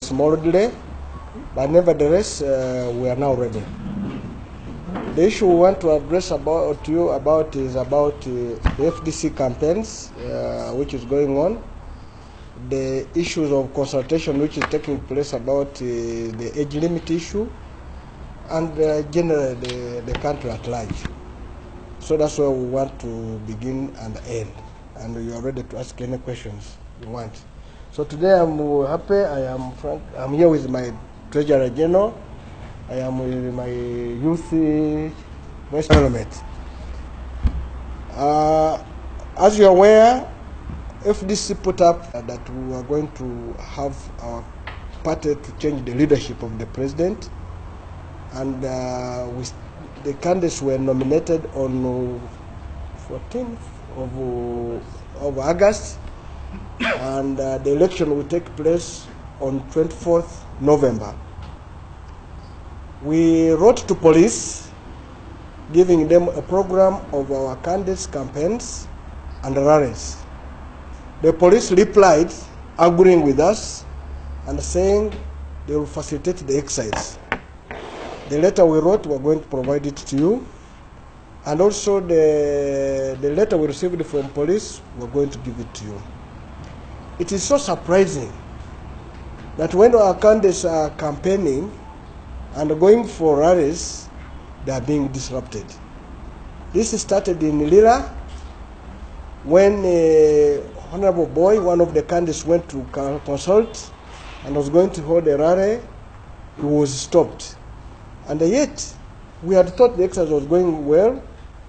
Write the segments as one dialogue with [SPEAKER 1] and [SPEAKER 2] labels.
[SPEAKER 1] Small delay, but nevertheless, we are now ready. The issue we want to address to you about is about the FDC campaigns, which is going on, the issues of consultation which is taking place about the age limit issue, and generally the country at large. So that's where we want to begin and end, and you are ready to ask any questions you want. So today I'm happy. I am Frank. I'm here with my Treasurer General. I am with my youth Vice Parliament. As you are aware, FDC put up that we are going to have our party to change the leadership of the president, and the candidates were nominated on 14th of August. And the election will take place on 24th November. We wrote to police, giving them a program of our candidates' campaigns and rallies. The police replied, agreeing with us and saying they will facilitate the exercise. The letter we wrote, we're going to provide it to you. And also the letter we received from police, we're going to give it to you. It is so surprising that when our candidates are campaigning and going for rallies, they are being disrupted. This started in Lira when Honorable Boy, one of the candidates, went to consult and was going to hold a rally. He was stopped. And yet, we had thought the exercise was going well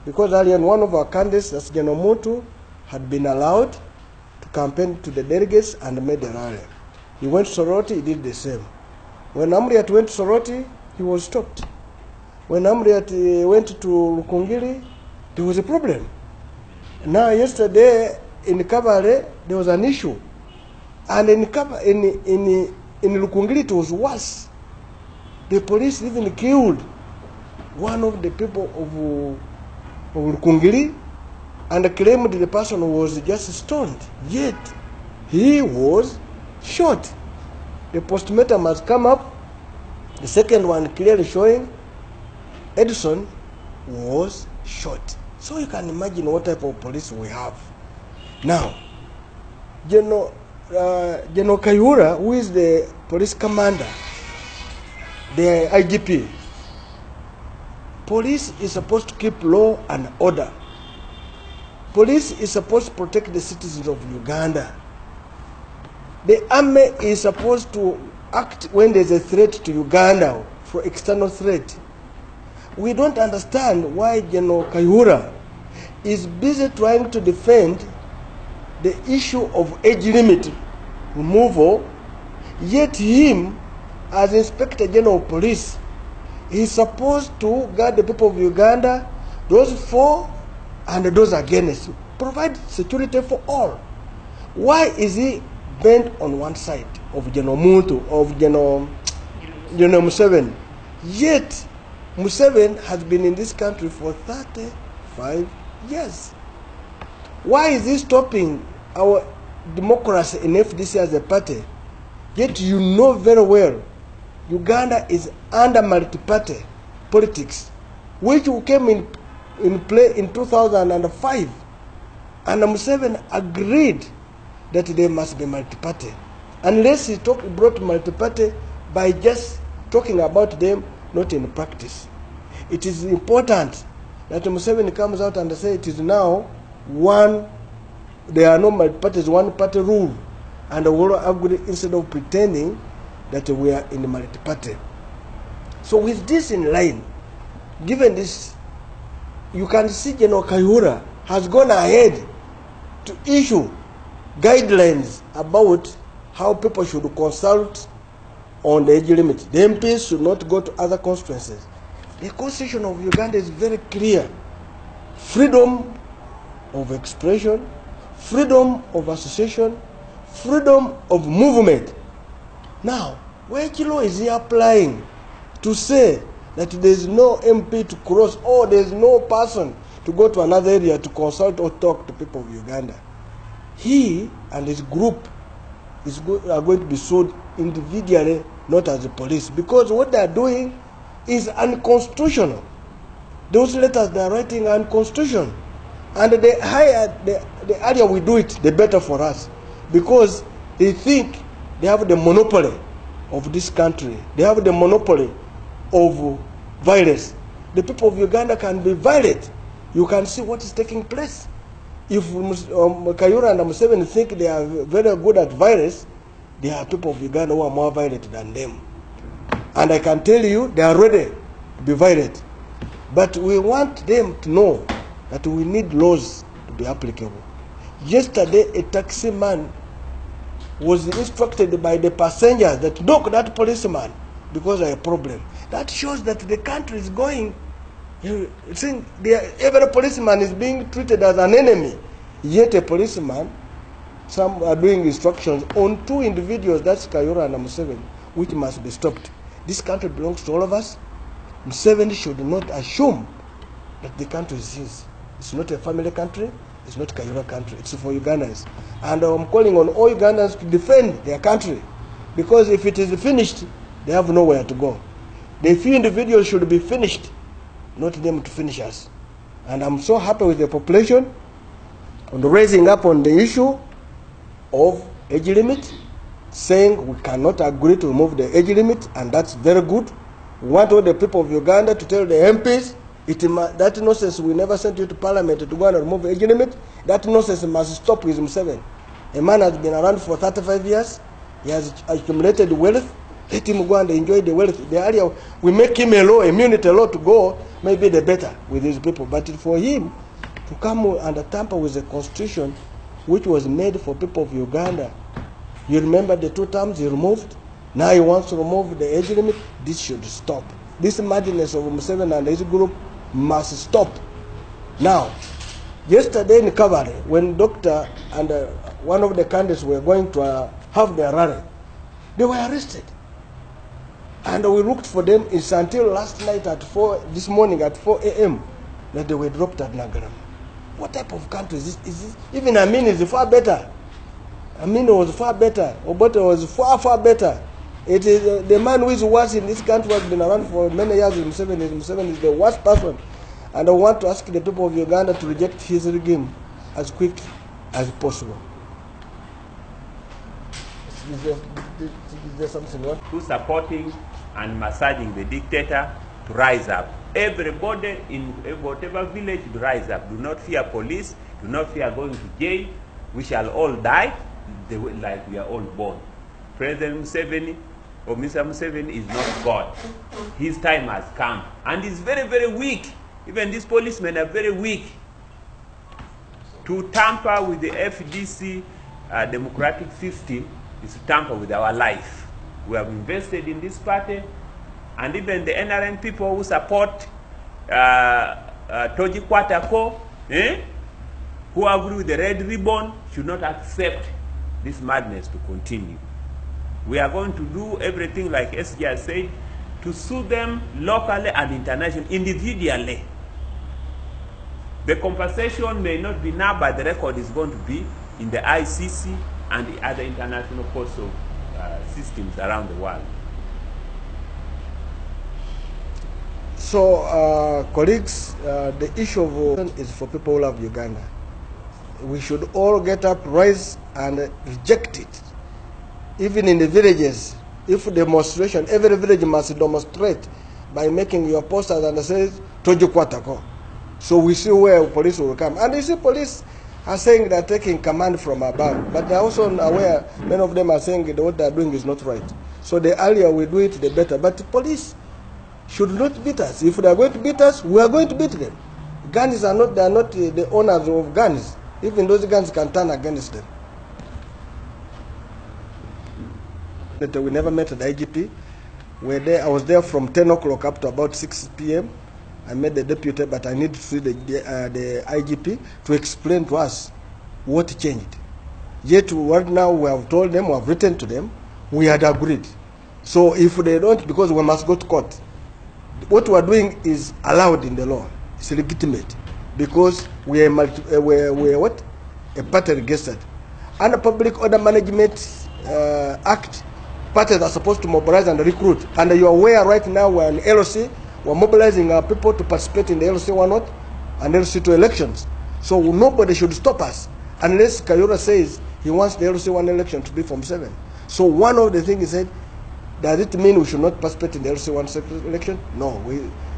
[SPEAKER 1] because earlier one of our candidates, that's General Mutu, had been allowed to campaign to the delegates and made a rally. He went to Soroti, he did the same. When Amriat went to Soroti, he was stopped. When Amriat went to Lukungiri, there was a problem. Now yesterday in Kabale, there was an issue. And in Lukungiri, it was worse. The police even killed one of the people of Lukungiri, and claimed the person was just stoned. Yet, he was shot. The postmortem has come up. The second one clearly showing Edison was shot. So you can imagine what type of police we have. Now, General Kayura, who is the police commander, the IGP, police is supposed to keep law and order. Police is supposed to protect the citizens of Uganda. The army is supposed to act when there's a threat to Uganda, for external threat. We don't understand why General Kayura is busy trying to defend the issue of age limit removal, yet him, as Inspector General of Police, is supposed to guard the people of Uganda, those for and those against, provide security for all. Why is he bent on one side of General Muntu, of General Museveni? Yet, Museveni has been in this country for 35 years. Why is he stopping our democracy in FDC as a party? Yet you know very well, Uganda is under multi-party politics, which came in play in 2005, and Museveni agreed that they must be multi-party, unless he brought multi-party by just talking about them, not in practice. It is important that Museveni comes out and say it is now one, there are no multi-parties, one-party rule, and we will agree instead of pretending that we are in multi-party. So with this in line, given this, you can see General Kayura has gone ahead to issue guidelines about how people should consult on the age limit. The MPs should not go to other constituencies. The Constitution of Uganda is very clear. Freedom of expression, freedom of association, freedom of movement. Now, which law is he applying to say that there is no MP to cross, or there is no person to go to another area to consult or talk to people of Uganda? He and his group are going to be sued individually, not as the police, because what they are doing is unconstitutional. Those letters they are writing are unconstitutional, and the higher the earlier we do it, the better for us, because they think they have the monopoly of this country. They have the monopoly of violence. The people of Uganda can be violent. You can see what is taking place. If Kayura and Museveni think they are very good at violence, there are people of Uganda who are more violent than them. And I can tell you, they are ready to be violent. But we want them to know that we need laws to be applicable. Yesterday, a taxi man was instructed by the passengers that knock that policeman because of a problem. That shows that the country is going. You think every policeman is being treated as an enemy. Yet a policeman, some are doing instructions on two individuals, that's Kayura and Museveni, which must be stopped. This country belongs to all of us. Museveni should not assume that the country is his. It's not a family country. It's not Kayura country. It's for Ugandans. And I'm calling on all Ugandans to defend their country, because if it is finished, they have nowhere to go. The few individuals should be finished, not them to finish us. And I'm so happy with the population on raising up on the issue of age limit, saying we cannot agree to remove the age limit, and that's very good. We want all the people of Uganda to tell the MPs, that nonsense, we never sent you to parliament to go and remove the age limit. That nonsense must stop with Museveni. A man has been around for 35 years. He has accumulated wealth. Let him go and enjoy the wealth. The area we make him a law, immunity law to go, maybe the better with these people. But for him to come and tamper with the constitution, which was made for people of Uganda, you remember the 2 terms he removed? Now he wants to remove the age limit. This should stop. This madness of Museveni and his group must stop. Now, yesterday in Kabale, when Doctor and one of the candidates were going to have their rally, they were arrested. And we looked for them. It's until last night at 4, this morning at 4 a.m. that they were dropped at Nagaram. What type of country is this? Is this? Even Amin is far better. Amin was far better. Obote was far, far better. It is the man who is worse in this country has been around for many years. Museveni is the worst person. And I want to ask the people of Uganda to reject his regime as quick as possible. Is there something what?
[SPEAKER 2] Who's supporting and massaging the dictator to rise up? Everybody in whatever village to rise up. Do not fear police. Do not fear going to jail. We shall all die like we are all born. President Museveni or Mr. Museveni is not God. His time has come. And he's very, very weak. Even these policemen are very weak. To tamper with the FDC democratic system is to tamper with our life. We have invested in this party, and even the NRN people who support Toji Kwatako, who agree with the red ribbon, should not accept this madness to continue. We are going to do everything, like SG has said, to sue them locally and internationally, individually. The compensation may not be now, but the record is going to be in the ICC and the other international courts of systems around the world.
[SPEAKER 1] So, colleagues, the issue of is for people who love Uganda. We should all get up, rise, and reject it. Even in the villages, if demonstration, every village must demonstrate by making your posters and says Toji Kwatako. So we see where police will come. And you see police are saying they're taking command from above, but they're also aware, many of them are saying that what they're doing is not right. So the earlier we do it, the better. But the police should not beat us. If they're going to beat us, we are going to beat them. Guns are not, they are not the owners of guns. Even those guns can turn against them. We never met the IGP. I was there from 10 o'clock up to about 6 p.m. I met the deputy, but I need to see the IGP to explain to us what changed. Yet, right now we have told them, we have written to them, we had agreed. So if they don't, because we must go to court, what we are doing is allowed in the law. It's legitimate, because we are what? A party registered. And public order management Act, parties are supposed to mobilize and recruit. And you are aware right now we're in LOC, we're mobilizing our people to participate in the LOC 1 and LOC 2 elections. So nobody should stop us unless Kayura says he wants the LOC 1 election to be from 7. So one of the things he said, does it mean we should not participate in the LOC 1 election? No.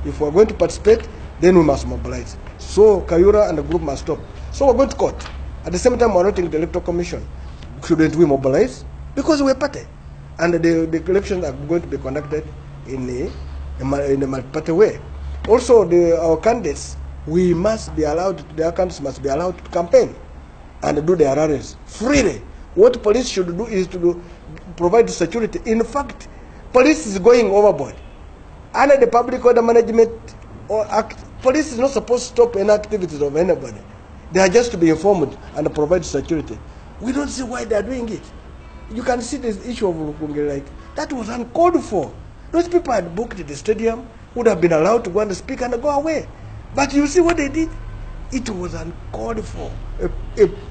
[SPEAKER 1] If we're going to participate, then we must mobilize. So Kayura and the group must stop. So we're going to court. At the same time, we're writing the Electoral Commission. Shouldn't we mobilize? Because we're party. And the elections are going to be conducted in a multi-party way. Also, our candidates, their candidates must be allowed to campaign and do their rallies freely. What police should do is to provide security. In fact, police is going overboard. Under the Public Order Management Act, police is not supposed to stop any activities of anybody. They are just to be informed and provide security. We don't see why they are doing it. You can see this issue of Lukunge, like, that was uncalled for. Those people had booked the stadium, would have been allowed to go and speak and go away. But you see what they did? It was uncalled for.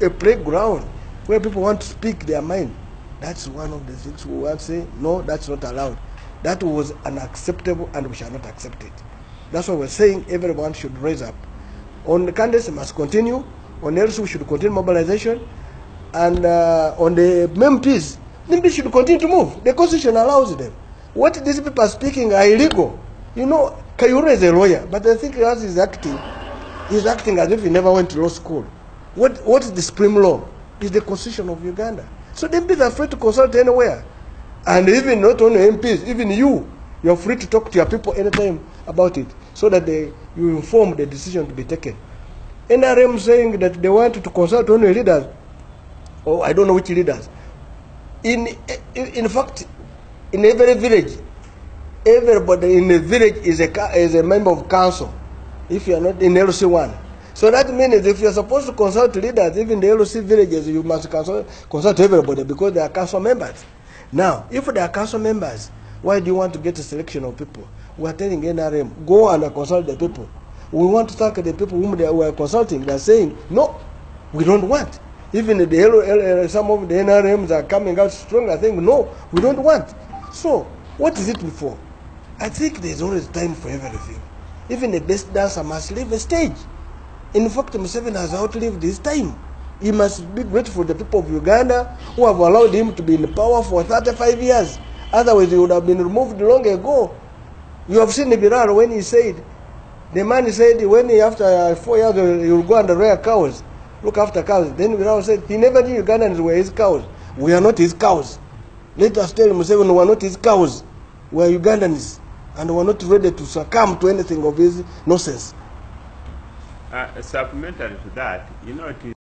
[SPEAKER 1] A playground where people want to speak their mind. That's one of the things we want to say, no, that's not allowed. That was unacceptable and we shall not accept it. That's why we're saying everyone should raise up. On the candidates, must continue. On else, we should continue mobilization. And on the MPs, they should continue to move. The Constitution allows them. What these people are speaking are illegal. You know, Kayura is a lawyer, but I think as he's acting as if he never went to law school. What is the supreme law? Is the Constitution of Uganda. So the MPs are free to consult anywhere. And even not only MPs, even you're free to talk to your people anytime about it, so that you inform the decision to be taken. NRM saying that they want to consult only leaders, or I don't know which leaders. In fact, in every village, everybody in the village is a member of council, if you are not in LOC 1. So that means if you are supposed to consult leaders, even the LOC villages, you must consult everybody because they are council members. Now, if they are council members, why do you want to get a selection of people? We are telling NRM, go and consult the people. We want to thank the people whom they were consulting. They are saying, no, we don't want. Even some of the NRMs are coming out strong. I think, no, we don't want. So, what is it for? I think there's always time for everything. Even the best dancer must leave a stage. In fact, Museveni has outlived his time. He must be grateful to the people of Uganda who have allowed him to be in power for 35 years. Otherwise, he would have been removed long ago. You have seen Birar when he said, the man said when after 4 years he will go and rear cows, look after cows. Then Birar said he never knew Ugandans were his cows. We are not his cows. Let us tell Museveni we are not his cows. We are Ugandans. And we are not ready to succumb to anything of his nonsense.
[SPEAKER 2] Supplementary to that, you know, it is